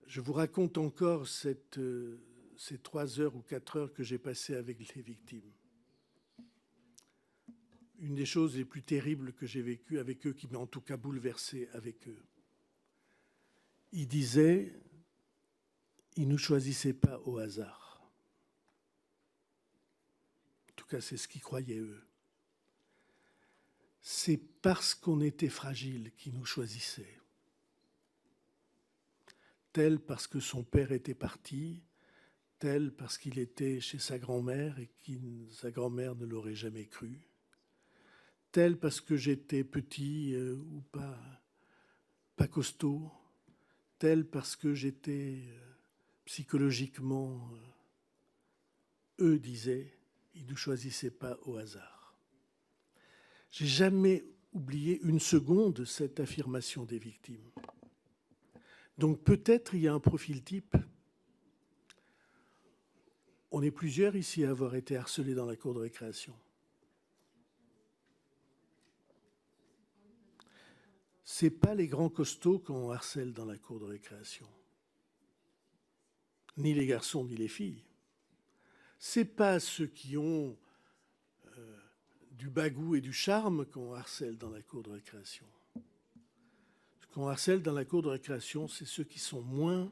Je vous raconte encore ces 3 heures ou 4 heures que j'ai passées avec les victimes. Une des choses les plus terribles que j'ai vécues avec eux, qui m'a en tout cas bouleversé avec eux. Ils disaient, ils ne nous choisissaient pas au hasard. En tout cas, c'est ce qu'ils croyaient eux. C'est parce qu'on était fragile qu'ils nous choisissaient. Tel parce que son père était parti, tel parce qu'il était chez sa grand-mère et que sa grand-mère ne l'aurait jamais cru, tel parce que j'étais petit ou pas costaud, tel parce que j'étais psychologiquement... eux disaient, ils ne nous choisissaient pas au hasard. J'ai jamais oublié une seconde cette affirmation des victimes. Donc peut-être il y a un profil type. On est plusieurs ici à avoir été harcelés dans la cour de récréation. Ce n'est pas les grands costauds qu'on harcèle dans la cour de récréation. Ni les garçons, ni les filles. Ce n'est pas ceux qui ont du bagou et du charme qu'on harcèle dans la cour de récréation. Ce qu'on harcèle dans la cour de récréation, c'est ceux qui sont moins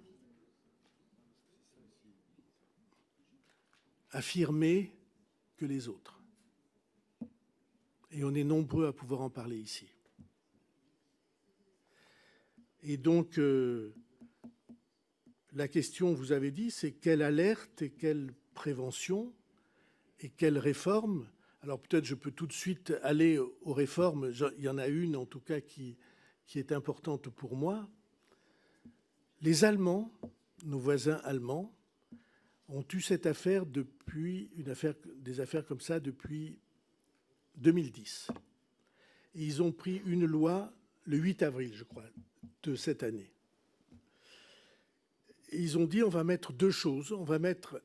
affirmés que les autres. Et on est nombreux à pouvoir en parler ici. Et donc, la question, vous avez dit, c'est quelle alerte et quelle prévention et quelle réforme. Alors peut-être je peux tout de suite aller aux réformes. Il y en a une en tout cas qui est importante pour moi. Les Allemands, nos voisins allemands, ont eu cette affaire depuis, des affaires comme ça depuis 2010. Et ils ont pris une loi le 8 avril, je crois, de cette année. Et ils ont dit on va mettre deux choses. On va mettre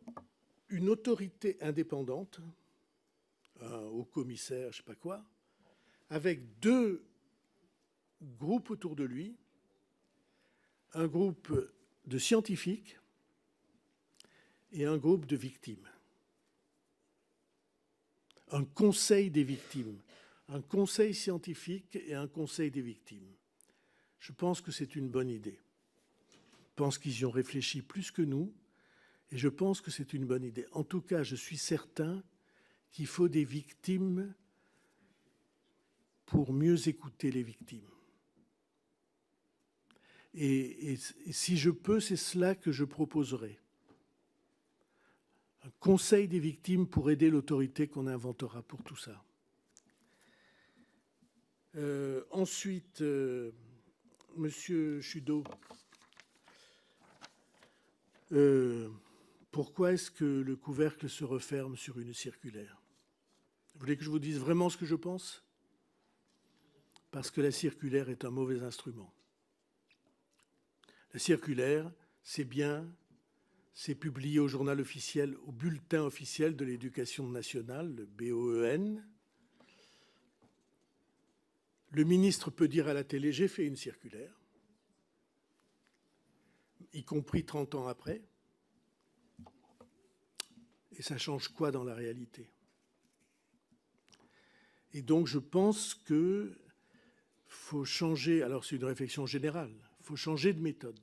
une autorité indépendante, un haut commissaire, je ne sais pas quoi, avec deux groupes autour de lui, un groupe de scientifiques et un groupe de victimes. Un conseil des victimes, un conseil scientifique et un conseil des victimes. Je pense que c'est une bonne idée. Je pense qu'ils y ont réfléchi plus que nous et je pense que c'est une bonne idée. En tout cas, je suis certain qu'il faut des victimes pour mieux écouter les victimes. Et si je peux, c'est cela que je proposerai. Un conseil des victimes pour aider l'autorité qu'on inventera pour tout ça. Ensuite, Monsieur Chudeau, pourquoi est-ce que le couvercle se referme sur une circulaire? Vous voulez que je vous dise vraiment ce que je pense? Parce que la circulaire est un mauvais instrument. La circulaire, c'est bien, c'est publié au journal officiel, au bulletin officiel de l'éducation nationale, le BOEN. Le ministre peut dire à la télé, j'ai fait une circulaire, y compris 30 ans après. Et ça change quoi dans la réalité? Et donc je pense qu'il faut changer, alors c'est une réflexion générale, il faut changer de méthode.